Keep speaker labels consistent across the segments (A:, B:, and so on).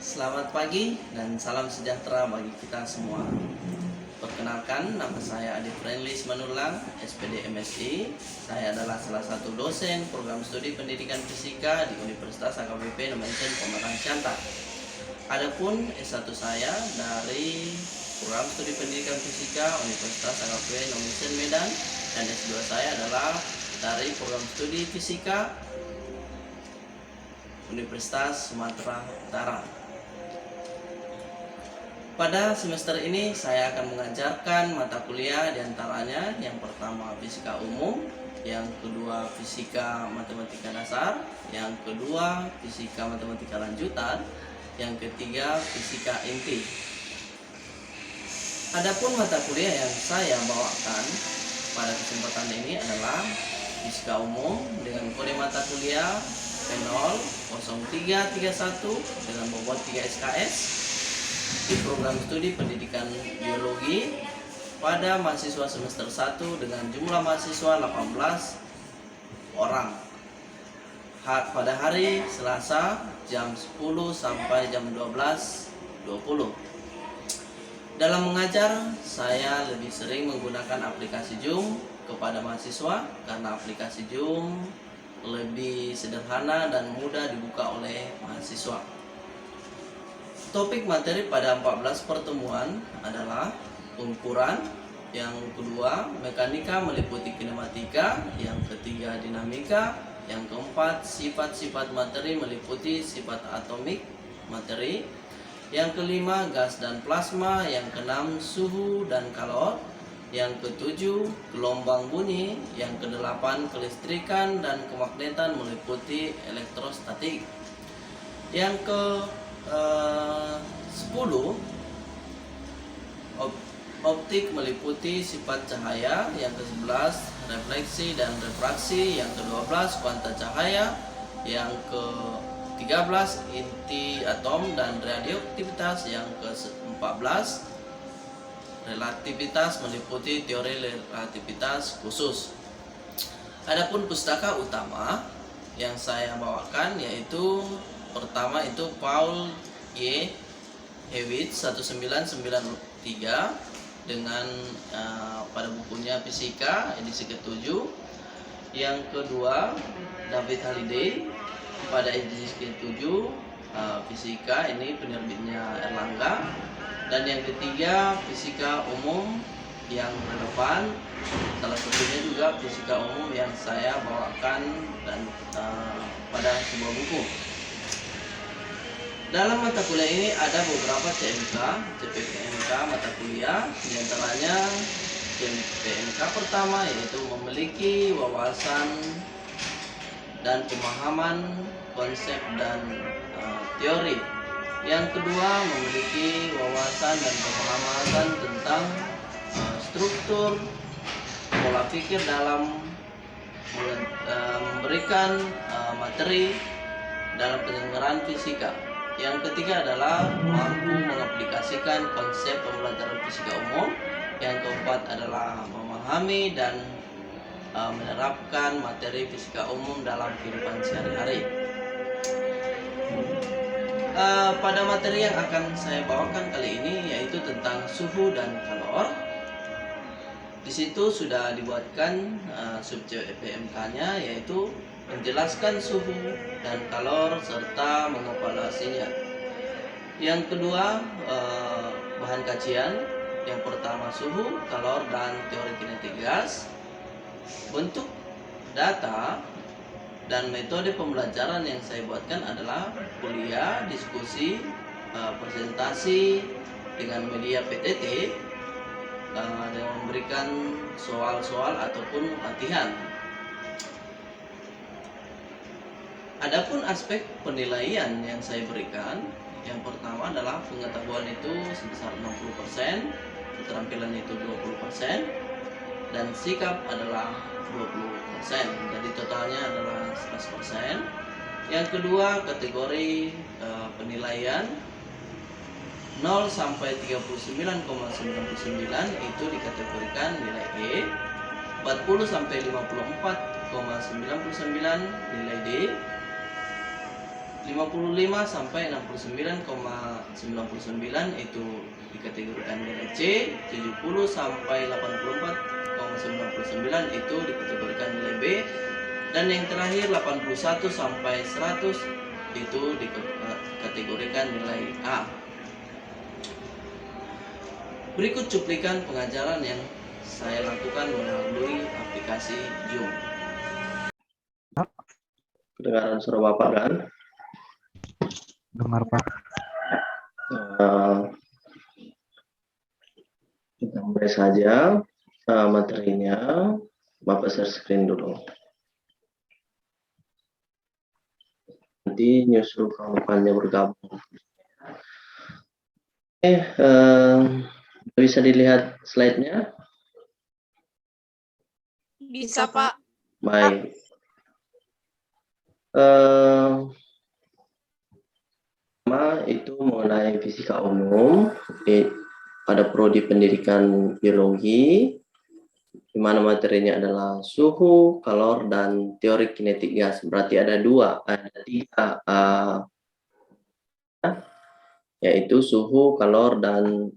A: Selamat pagi dan salam sejahtera bagi kita semua. Perkenalkan, nama saya Adi Friendly Manurlang, SPD MSI. Saya adalah salah satu dosen program studi pendidikan fisika di Universitas AKBP Nomensen Pematang Siantar. Adapun S1 saya dari program studi pendidikan fisika Universitas AKBP Nomensen Medan, dan S2 saya adalah dari program studi fisika Universitas Sumatera Utara. Pada semester ini saya akan mengajarkan mata kuliah diantaranya yang pertama fisika umum, yang kedua fisika matematika dasar, yang kedua fisika matematika lanjutan, yang ketiga fisika inti. Adapun mata kuliah yang saya bawakan pada kesempatan ini adalah fisika umum dengan kode mata kuliah P00331 dengan bobot 3 SKS di program studi pendidikan biologi pada mahasiswa semester 1 dengan jumlah mahasiswa 18 orang pada hari Selasa jam 10 sampai jam 12.20. Dalam mengajar, saya lebih sering menggunakan aplikasi Zoom kepada mahasiswa karena aplikasi Zoom lebih sederhana dan mudah dibuka oleh mahasiswa. Topik materi pada 14 pertemuan adalah ukuran, yang kedua mekanika meliputi kinematika, yang ketiga dinamika, yang keempat sifat-sifat materi meliputi sifat atomik materi, yang kelima gas dan plasma, yang keenam suhu dan kalor, yang ketujuh gelombang bunyi, yang kedelapan kelistrikan dan kemagnetan meliputi elektrostatik, yang ke 10 optik meliputi sifat cahaya, yang ke-11 refleksi dan refraksi, yang ke-12 kuanta cahaya, yang ke-13 inti atom dan radioaktivitas, yang ke-14 relativitas meliputi teori relativitas khusus. Adapun pustaka utama yang saya bawakan yaitu pertama itu Paul Y. Hewitt 1993 dengan pada bukunya Fisika edisi ke-7. Yang kedua David Halliday pada edisi ke-7 Fisika, ini penerbitnya Erlangga. Dan yang ketiga Fisika Umum yang relevan, salah satunya juga Fisika Umum yang saya bawakan dan pada sebuah buku. Dalam mata kuliah ini ada beberapa CPMK mata kuliah, diantaranya CPMK pertama yaitu memiliki wawasan dan pemahaman konsep dan teori. Yang kedua memiliki wawasan dan pemahaman tentang struktur pola pikir dalam memberikan materi dalam penyelenggaraan fisika. Yang ketiga adalah mampu mengaplikasikan konsep pembelajaran fisika umum. Yang keempat adalah memahami dan menerapkan materi fisika umum dalam kehidupan sehari-hari. Pada materi yang akan saya bawakan kali ini yaitu tentang suhu dan kalor. Di situ sudah dibuatkan subjek PMK-nya yaitu menjelaskan suhu dan kalor serta mengevaluasinya. Yang kedua bahan kajian, yang pertama suhu, kalor dan teori kinetik gas. Bentuk data dan metode pembelajaran yang saya buatkan adalah kuliah, diskusi, presentasi dengan media PTT dengan memberikan soal-soal ataupun latihan. Adapun aspek penilaian yang saya berikan, yang pertama adalah pengetahuan itu sebesar 60%, keterampilan itu 20%, dan sikap adalah 20%. Jadi totalnya adalah 100%. Yang kedua kategori penilaian 0 sampai 39,99 itu dikategorikan nilai E, 40 sampai 54,99 nilai D, 55 sampai 69,99 itu dikategorikan nilai C, 70 sampai 84,99 itu dikategorikan nilai B, dan yang terakhir 81 sampai 100 itu dikategorikan nilai A. Berikut cuplikan pengajaran yang saya lakukan melalui aplikasi Zoom.
B: Kedengaran suara Bapak kan?
C: Dengar, Pak.
B: Kita mulai saja materinya. Bapak share screen dulu. Nanti nyusul kawannya bergabung. Bisa dilihat slide-nya?
D: Bisa, Pak.
B: Baik. Pertama itu mengenai fisika umum pada prodi pendidikan biologi, di mana materinya adalah suhu, kalor, dan teori kinetik gas. Berarti ada tiga, yaitu suhu, kalor, dan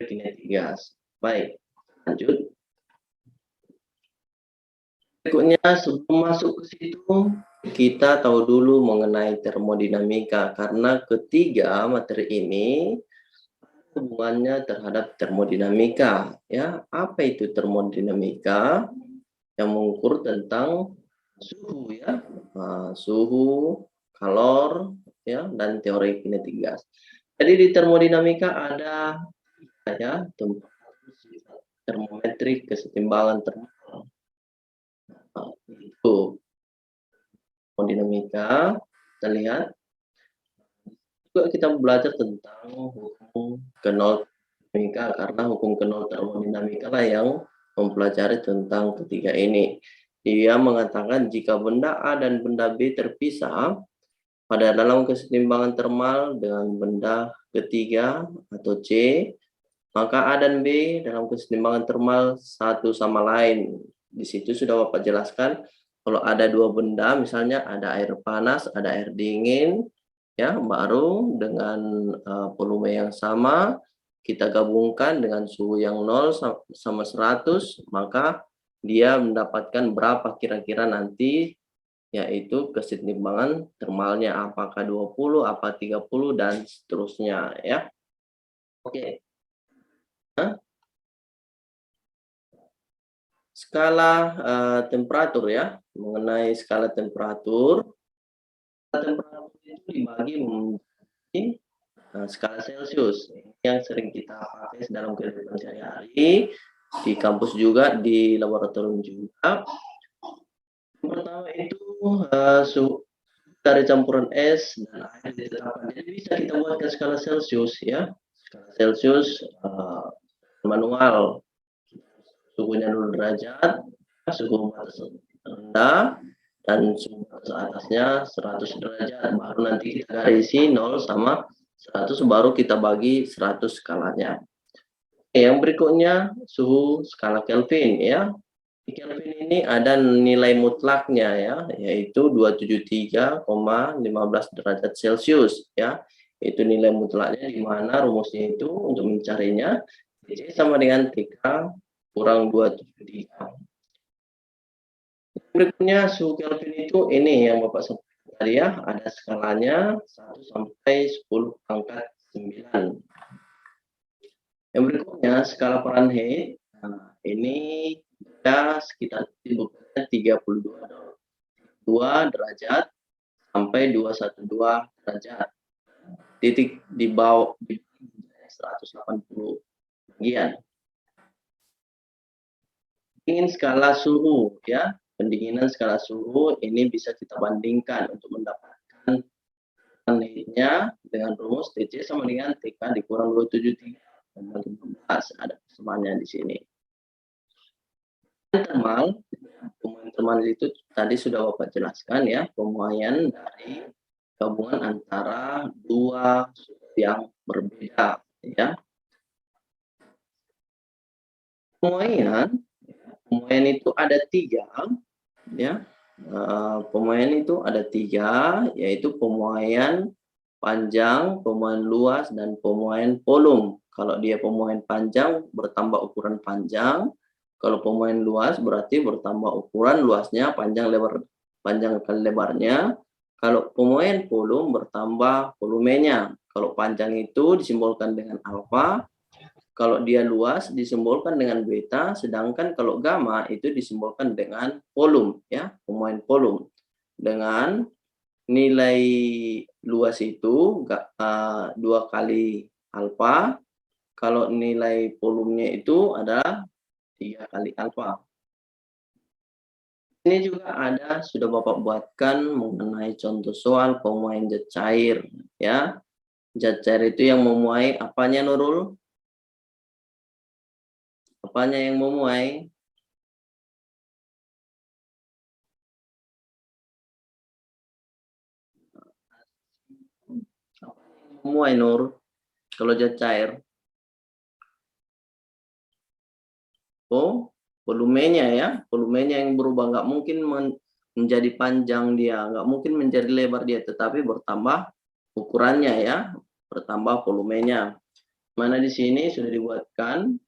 B: kinetik gas. Baik, lanjut. Berikutnya, sebelum masuk ke situ, kita tahu dulu mengenai termodinamika, karena ketiga materi ini hubungannya terhadap termodinamika. Ya, apa itu termodinamika? Yang mengukur tentang suhu, ya, suhu, kalor, ya, dan teori kinetik gas. Jadi di termodinamika ada ya termometrik, kesetimbangan termal. Itu termodinamika. Kita lihat juga kita belajar tentang hukum kenal termodinamika, karena hukum kenal termodinamika lah yang mempelajari tentang ketiga ini. Dia mengatakan jika benda A dan benda B terpisah pada dalam kesetimbangan termal dengan benda ketiga atau C, maka A dan B dalam kesetimbangan termal satu sama lain. Di situ sudah Bapak jelaskan, kalau ada dua benda, misalnya ada air panas, ada air dingin, ya, baru dengan volume yang sama, kita gabungkan dengan suhu yang 0 sama 100, maka dia mendapatkan berapa kira-kira nanti, yaitu kesetimbangan termalnya, apakah 20, apa 30, dan seterusnya, ya. Oke. Skala temperatur, ya, mengenai skala temperatur itu dibagi menjadi skala Celcius yang sering kita pakai dalam kehidupan sehari-hari, di kampus juga, di laboratorium juga. Yang pertama itu suhu dari campuran es dan air ditetapkan. Jadi bisa kita buatkan skala Celcius, ya. Skala Celcius manual. Suhunya 0 derajat, suhu batas rendah, dan suhu batas atasnya 100 derajat. Baru nanti kita garisi 0 sama 100, baru kita bagi 100 skalanya. Yang berikutnya suhu skala Kelvin, ya. Di Kelvin ini ada nilai mutlaknya, ya, yaitu 273,15 derajat Celcius, ya. Itu nilai mutlaknya, di mana rumusnya itu untuk mencarinya DC sama dengan TK kurang 273. Berikutnya suhu Kelvin itu ini yang Bapak sebutkan tadi, ya, ada skalanya 1 sampai 10 pangkat 9. Yang berikutnya skala Fahrenheit. Nah, ini ada sekitar 32 derajat sampai 212 derajat. Titik di bawah 180 bagian. Pendingin skala suhu, ya, pendinginan skala suhu ini bisa kita bandingkan untuk mendapatkan Fahrenheit-nya dengan rumus TC sama dengan TK dikurang 273. Ada persamaannya di sini. Termal itu tadi sudah Bapak jelaskan, ya, pemuaian dari gabungan antara dua suhu yang berbeda, ya. Pemuaian itu ada 3, ya. Pemuaian itu ada 3, yaitu pemuaian panjang, pemuaian luas, dan pemuaian volume. Kalau dia pemuaian panjang, bertambah ukuran panjang. Kalau pemuaian luas, berarti bertambah ukuran luasnya, panjang kali lebarnya. Kalau pemuaian volume, bertambah volumenya. Kalau panjang itu disimbolkan dengan alfa, kalau dia luas disimbolkan dengan beta, sedangkan kalau gamma itu disimbolkan dengan volume, ya, pemuaian volume. Dengan nilai luas itu 2 kali alfa, kalau nilai volumenya itu adalah 3 kali alfa. Ini juga ada, sudah Bapak buatkan mengenai contoh soal pemuaian zat cair, ya. Zat cair itu yang memuai apanya, Nurul? Apanya yang memuai? Memuai, Nur, kalau zat cair. Oh, volumenya ya, volumenya yang berubah, nggak mungkin menjadi panjang dia, nggak mungkin menjadi lebar dia, tetapi bertambah ukurannya ya, bertambah volumenya. Mana di sini sudah dibuatkan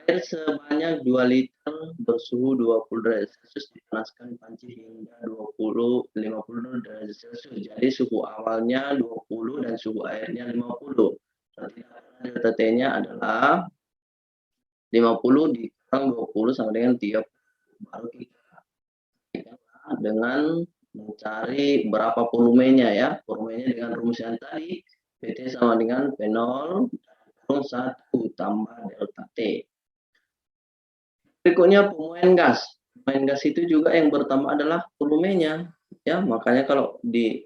B: air sebanyak 2 liter bersuhu 20 derajat Celcius dipanaskan panci hingga 50 derajat Celcius. Jadi suhu awalnya 20 dan suhu airnya 50. Berarti delta T-nya adalah 50 dikurang 20 sama dengan 30. Baru kita dengan mencari berapa volumenya ya. Volumenya dengan rumus yang tadi, PT sama dengan P0 kurang 1 tambah delta T. Berikutnya pemuaian gas. Pemuaian gas itu juga yang pertama adalah volumenya. Ya, makanya kalau di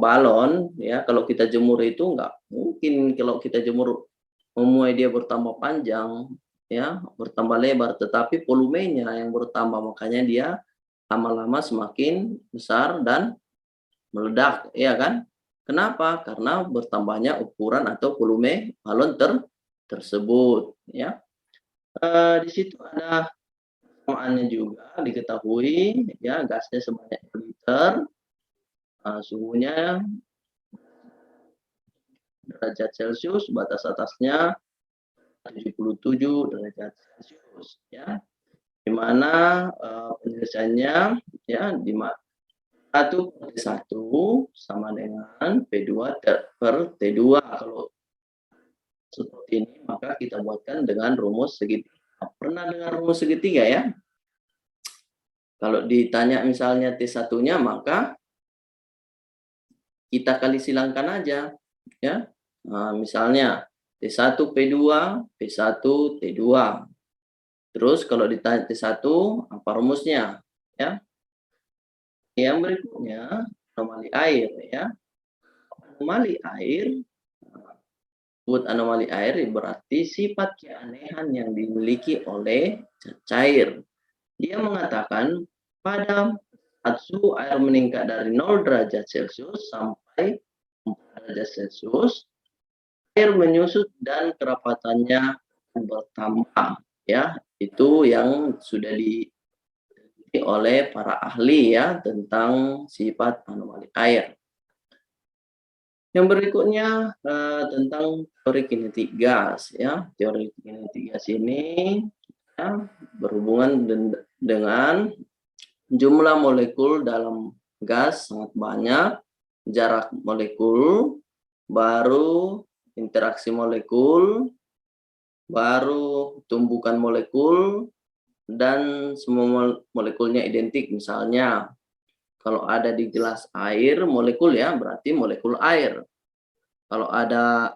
B: balon ya, kalau kita jemur itu nggak mungkin kalau kita jemur memuai dia bertambah panjang ya, bertambah lebar, tetapi volumenya yang bertambah, makanya dia lama-lama semakin besar dan meledak, ya kan? Kenapa? Karena bertambahnya ukuran atau volume balon tersebut ya. Di situ ada persamaannya juga diketahui ya, gasnya sebanyak 2 liter, suhunya derajat Celcius, batas atasnya 77 derajat Celcius ya, di mana penyelesaiannya ya di 1/T1 sama dengan P2 per T2. Kalau seperti ini maka kita buatkan dengan rumus segitiga. Pernah dengar rumus segitiga ya? Kalau ditanya misalnya T1-nya, maka kita kali silangkan aja ya. Nah, misalnya T1 P2, P1 T2. Terus kalau ditanya T1 apa rumusnya ya? Yang berikutnya anomali air ya. Anomali air, buat anomali air berarti sifat keanehan yang dimiliki oleh cair. Dia mengatakan pada saat suhu air meningkat dari 0 derajat Celcius sampai 4 derajat Celcius, air menyusut dan kerapatannya bertambah ya. Itu yang sudah diteliti oleh para ahli ya tentang sifat anomali air. Yang berikutnya tentang teori kinetik gas ya. Teori kinetik gas ini ya, berhubungan dengan jumlah molekul dalam gas sangat banyak, jarak molekul, baru interaksi molekul, baru tumbukan molekul, dan semua molekulnya identik. Misalnya kalau ada di gelas air molekul ya, berarti molekul air. Kalau ada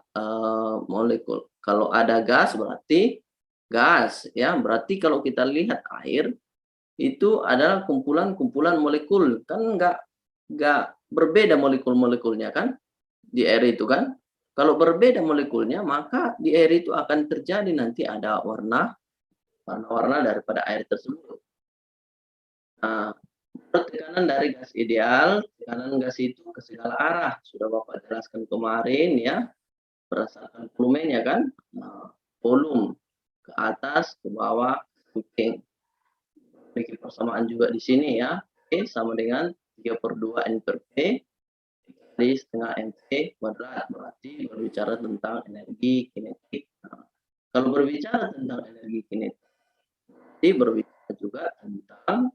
B: kalau ada gas berarti gas ya. Berarti kalau kita lihat air itu adalah kumpulan-kumpulan molekul, kan nggak berbeda molekul-molekulnya kan di air itu kan. Kalau berbeda molekulnya, maka di air itu akan terjadi nanti ada warna-warna daripada air tersebut. Nah, tekanan dari gas ideal, tekanan gas itu ke segala arah, sudah Bapak jelaskan kemarin ya, berdasarkan volumenya kan. Nah, volume ke atas, ke bawah, ke samping. Memiliki persamaan juga di sini ya. sama dengan 3/2 N per P dikali setengah mv kuadrat, berarti berbicara tentang energi kinetik. Nah, kalau berbicara tentang energi kinetik, berbicara juga tentang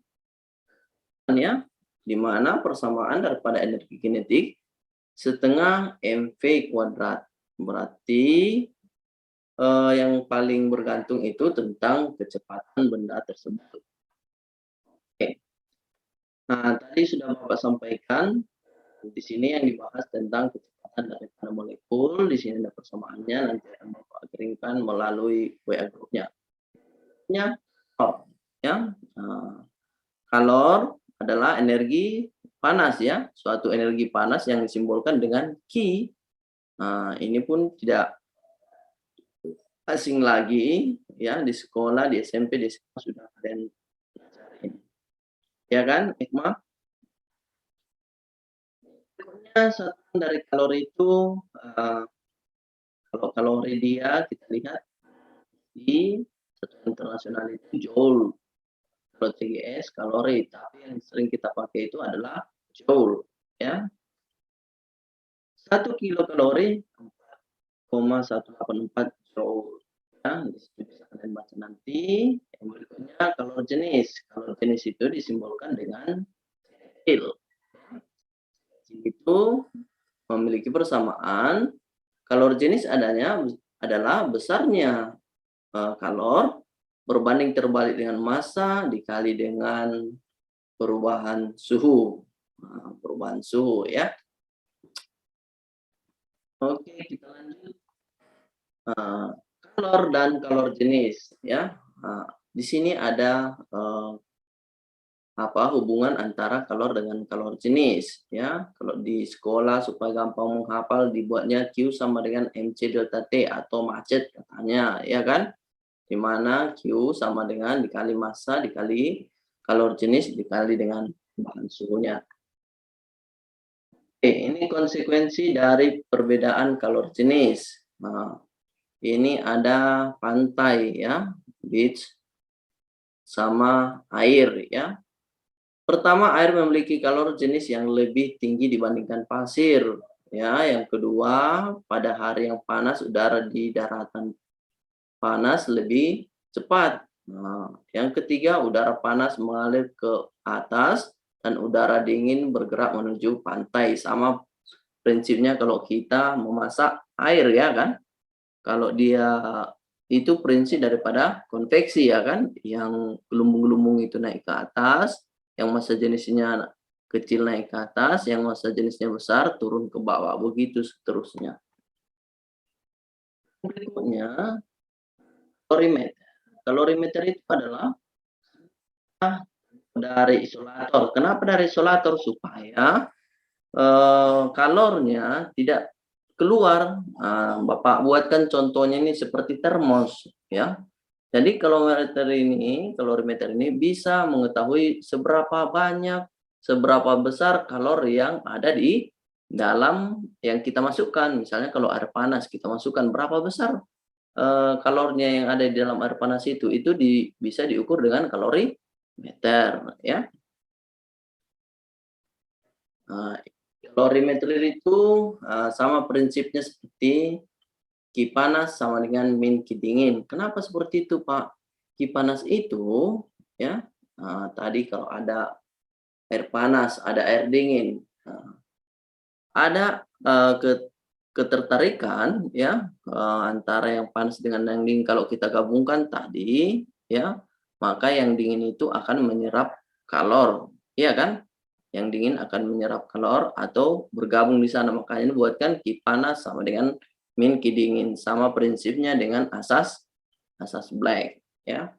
B: ya, di mana persamaan daripada energi kinetik setengah mv kuadrat. Berarti yang paling bergantung itu tentang kecepatan benda tersebut. Oke. Nah, tadi sudah Bapak sampaikan di sini yang dibahas tentang kecepatan daripada molekul. Di sini ada persamaannya, nanti akan Bapak kirimkan melalui WA grupnya. Ya, kalor adalah energi panas ya, suatu energi panas yang disimbolkan dengan Q. Nah, ini pun tidak asing lagi ya, di sekolah, di SMP, di SMA sudah ada yang belajar ini. Ya kan, Hikmah? Satuan dari kalori itu kalau kalori dia kita lihat di satuan internasional itu joule. Kalau CGS kalori, tapi yang sering kita pakai itu adalah joule ya. 1 kilokalori 4,184 joule. Ya, disitu bisa kalian baca nanti. Yang berikutnya kalor jenis. Kalor jenis itu disimbolkan dengan kil. Itu memiliki persamaan kalor jenis adalah besarnya kalor berbanding terbalik dengan massa dikali dengan perubahan suhu. Nah, perubahan suhu ya. Oke, kita lanjut. Kalor dan kalor jenis ya. Di sini ada hubungan antara kalor dengan kalor jenis ya. Kalau di sekolah supaya gampang menghafal dibuatnya Q sama dengan MC delta T atau macet katanya ya kan, dimana Q sama dengan dikali massa dikali kalor jenis dikali dengan bahan suhunya. Oke, ini konsekuensi dari perbedaan kalor jenis. Nah, ini ada pantai ya, beach sama air ya. Pertama, air memiliki kalor jenis yang lebih tinggi dibandingkan pasir. Ya, yang kedua, pada hari yang panas, udara di daratan panas lebih cepat. Nah, yang ketiga, udara panas mengalir ke atas dan udara dingin bergerak menuju pantai. Sama prinsipnya kalau kita memasak air ya kan. Kalau dia itu prinsip daripada konveksi ya kan, yang gelembung-gelembung itu naik ke atas, yang massa jenisnya kecil naik ke atas, yang massa jenisnya besar turun ke bawah, begitu seterusnya. Berikutnya, kalorimeter. Kalorimeter itu adalah dari isolator. Kenapa dari isolator? Supaya kalornya tidak keluar. Nah, Bapak buatkan contohnya ini seperti termos ya. Jadi kalorimeter ini bisa mengetahui seberapa banyak, seberapa besar kalor yang ada di dalam yang kita masukkan. Misalnya kalau air panas kita masukkan berapa besar kalornya yang ada di dalam air panas itu bisa diukur dengan kalorimeter ya. Nah, kalorimeter itu sama prinsipnya seperti Ki panas sama dengan min Ki dingin. Kenapa seperti itu, Pak? Ki panas itu ya, tadi kalau ada air panas, ada air dingin. Ada ketertarikan ya antara yang panas dengan yang dingin. Kalau kita gabungkan tadi ya, maka yang dingin itu akan menyerap kalor, iya kan? Yang dingin akan menyerap kalor atau bergabung di sana. Makanya buatkan Ki panas sama dengan min Ki dingin, sama prinsipnya dengan asas Black ya.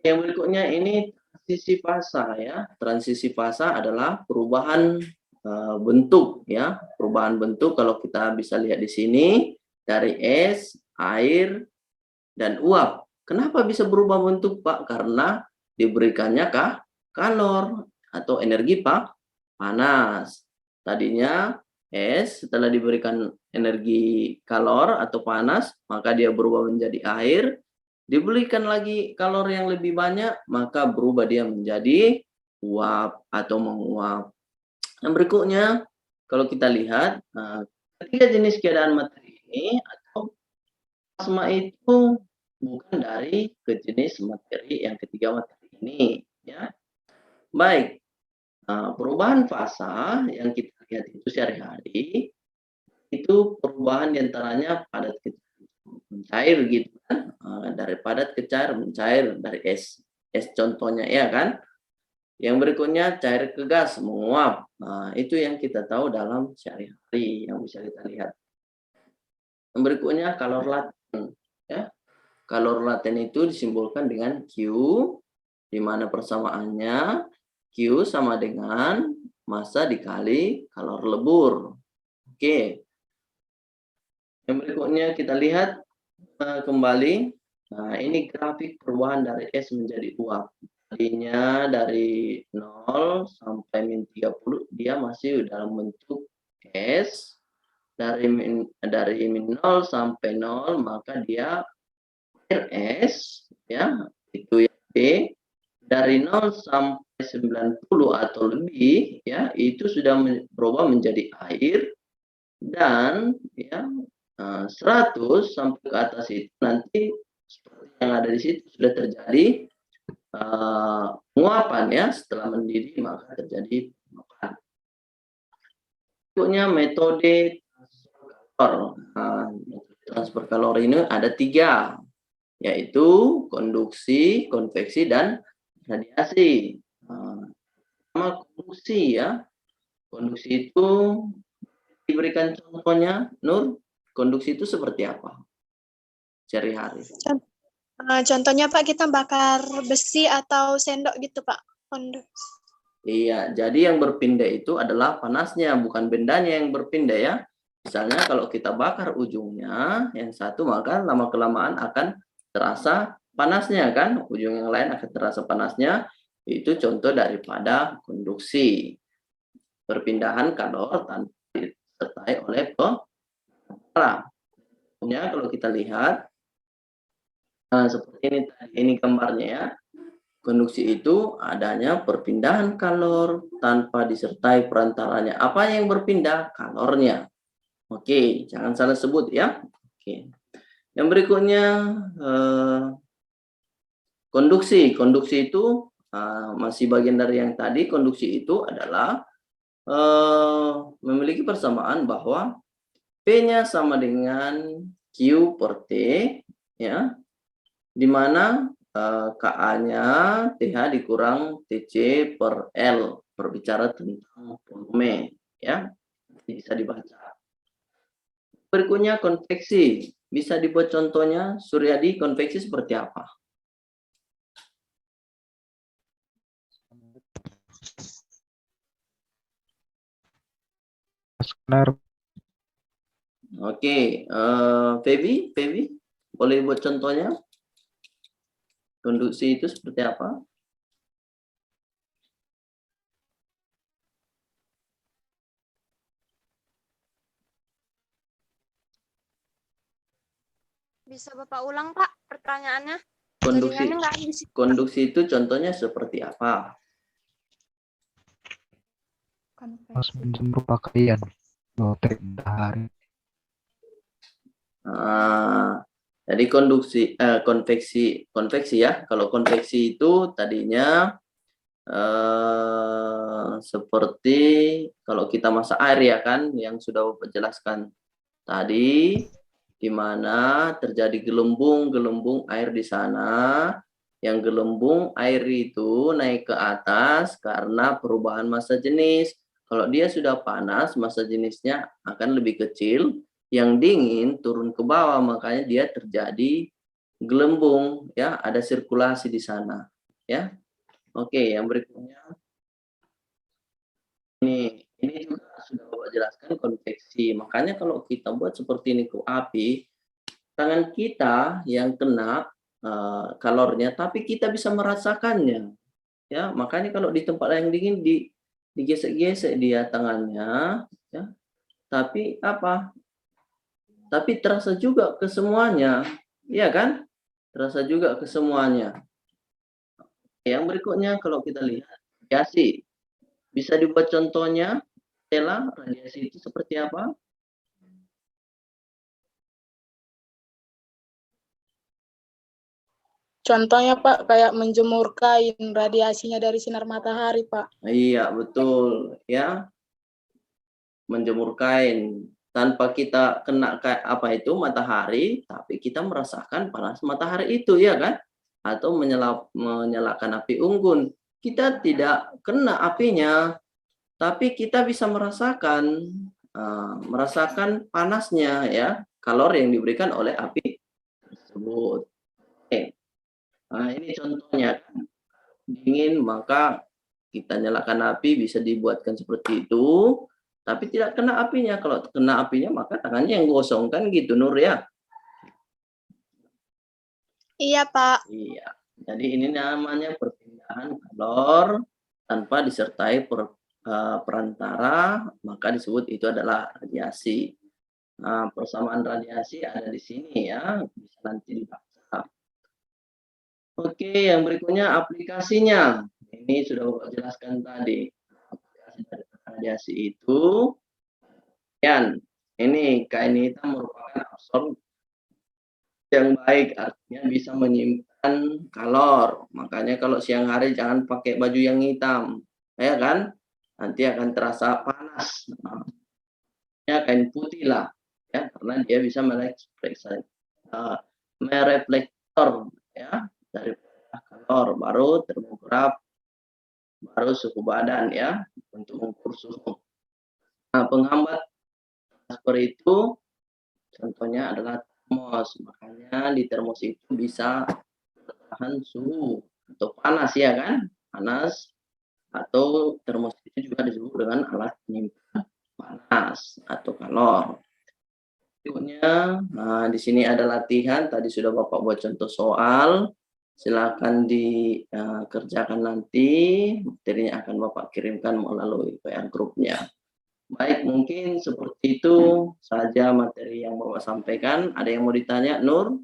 B: Yang berikutnya ini transisi fasa ya. Transisi fasa adalah perubahan bentuk ya. Perubahan bentuk kalau kita bisa lihat di sini dari es, air dan uap. Kenapa bisa berubah bentuk, Pak? Karena diberikannya kalor atau energi panas. Tadinya es setelah diberikan energi kalor atau panas, maka dia berubah menjadi air, Diberikan lagi kalori yang lebih banyak, maka berubah dia menjadi uap atau menguap. Yang berikutnya, kalau kita lihat, ketiga jenis keadaan materi ini atau plasma itu bukan dari ke jenis materi yang ketiga materi ini, ya. Baik, perubahan fasa yang kita lihat itu sehari-hari, itu perubahan diantaranya padat ke mencair gitu kan, dari padat ke cair, mencair, dari es contohnya ya kan. Yang berikutnya cair ke gas, menguap. Nah, itu yang kita tahu dalam sehari-hari yang bisa kita lihat. Yang berikutnya kalor laten, ya. Kalor laten itu disimbolkan dengan Q, di mana persamaannya Q sama dengan massa dikali kalor lebur. Oke. Yang berikutnya kita lihat kembali. Nah, ini grafik perubahan dari es menjadi uap. Tadinya dari 0 sampai min 30 dia masih dalam bentuk es. Dari min 0 sampai 0 maka dia air es, ya, itu yang B. Dari 0 sampai 90 atau lebih, ya, itu sudah berubah menjadi air. Dan ya 100 sampai ke atas itu nanti seperti yang ada di situ sudah terjadi penguapan, ya. Setelah mendidih maka terjadi penguapan. Berikutnya metode transfer kalor ini ada 3, yaitu konduksi, konveksi, dan radiasi. Sama konduksi, ya. Konduksi itu diberikan contohnya, Nur. Konduksi itu seperti apa sehari-hari?
C: Contohnya Pak, kita bakar besi atau sendok gitu Pak.
B: Iya, jadi yang berpindah itu adalah panasnya, bukan bendanya yang berpindah, ya. Misalnya kalau kita bakar ujungnya yang satu, maka lama-kelamaan akan terasa panasnya kan, ujung yang lain akan terasa panasnya. Itu contoh daripada konduksi. Perpindahan kalor tanpa disertai oleh pengeras. Kalau kita lihat seperti ini gambarnya, ya. Konduksi itu adanya perpindahan kalor tanpa disertai perantaranya. Apa yang berpindah? Kalornya. Oke, jangan salah sebut, ya. Oke. Yang berikutnya konduksi. Konduksi itu masih bagian dari yang tadi. Konduksi itu adalah memiliki persamaan bahwa P-nya sama dengan Q per T, ya. Di mana Ka-nya TH dikurang TC per L, berbicara tentang volume, ya. Bisa dibaca. Berikutnya konveksi. Bisa dibuat contohnya, Suryadi, konveksi seperti apa? Oke, Feby, boleh buat contohnya? Konduksi itu seperti apa?
C: Bisa Bapak ulang Pak pertanyaannya?
B: Konduksi itu contohnya seperti apa?
D: Menjemur pakaian, lotek matahari.
B: Jadi konveksi ya. Kalau konveksi itu tadinya seperti kalau kita masak air, ya kan, yang sudah Bapak jelaskan tadi, di mana terjadi gelembung air di sana. Yang gelembung air itu naik ke atas karena perubahan massa jenis. Kalau dia sudah panas, massa jenisnya akan lebih kecil. Yang dingin turun ke bawah, makanya dia terjadi gelembung, ya. Ada sirkulasi di sana, ya. Oke, yang berikutnya ini juga sudah Bapak jelaskan konveksi. Makanya kalau kita buat seperti ini ke api, tangan kita yang kena kalornya, tapi kita bisa merasakannya, ya. Makanya kalau di tempat yang dingin digesek-gesek dia tangannya, ya. Tapi apa? Tapi terasa juga ke semuanya, ya kan? Terasa juga ke semuanya. Yang berikutnya kalau kita lihat radiasi. Bisa dibuat contohnya, Stella, radiasi itu seperti apa?
E: Contohnya Pak, kayak menjemur kain, radiasinya dari sinar matahari Pak.
B: Iya, betul ya. Menjemur kain tanpa kita kena apa itu matahari, tapi kita merasakan panas matahari itu ya kan? Atau menyalakan api unggun. Kita tidak kena apinya, tapi kita bisa merasakan panasnya ya, kalori yang diberikan oleh api tersebut. Oke. Nah, ini contohnya. Dingin maka kita nyalakan api, bisa dibuatkan seperti itu, tapi tidak kena apinya. Kalau kena apinya maka tangannya yang gosong, kan gitu Nur ya.
C: Iya, Pak.
B: Iya, jadi ini namanya perpindahan kalor tanpa disertai perantara, maka disebut itu adalah radiasi. Nah, persamaan radiasi ada di sini ya, bisa nanti dibaca. Oke, yang berikutnya aplikasinya. Ini sudah Bapak jelaskan tadi. Aplikasi dari radiasi itu, ini kain hitam merupakan absorb yang baik, artinya bisa menyimpan kalor. Makanya kalau siang hari jangan pakai baju yang hitam, ya kan? Nanti akan terasa panas. Ya, kain putih lah, ya, karena dia bisa mereflektor ya dari kalor, baru termograf, baru suhu badan ya untuk mengukur suhu. Nah, penghambat seperti itu contohnya adalah termos. Makanya di termos itu bisa bertahan suhu atau panas ya kan? Panas, atau termos itu juga disebut dengan alat penyimpan panas atau kalor. Berikutnya, nah di sini ada latihan. Tadi sudah Bapak buat contoh soal. Silakan dikerjakan nanti. Materinya akan Bapak kirimkan melalui WA grupnya. Baik, mungkin seperti itu saja materi yang Bapak sampaikan. Ada yang mau ditanya, Nur?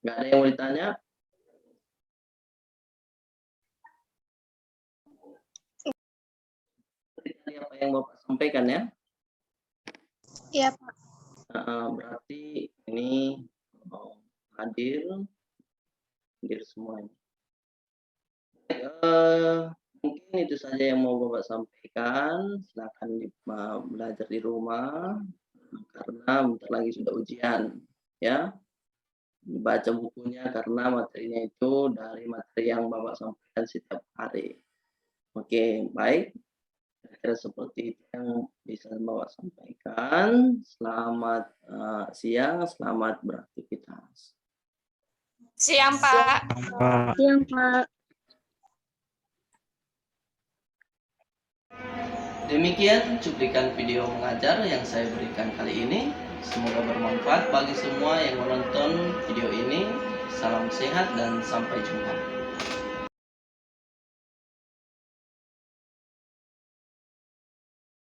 B: Nggak ada yang mau ditanya? Apa yang Bapak sampaikan ya?
C: Iya, Pak.
B: Berarti ini hadir semuanya. Mungkin itu saja yang mau Bapak sampaikan. Silakan belajar di rumah karena bentar lagi sudah ujian ya. Baca bukunya karena materinya itu dari materi yang Bapak sampaikan setiap hari. Oke, baik. Kira-kira seperti itu yang bisa Bapak sampaikan. Selamat siang, selamat beraktivitas.
F: Siang, Pak.
E: Siang Pak.
A: Demikian cuplikan video mengajar yang saya berikan kali ini. Semoga bermanfaat bagi semua yang menonton video ini. Salam sehat dan sampai jumpa.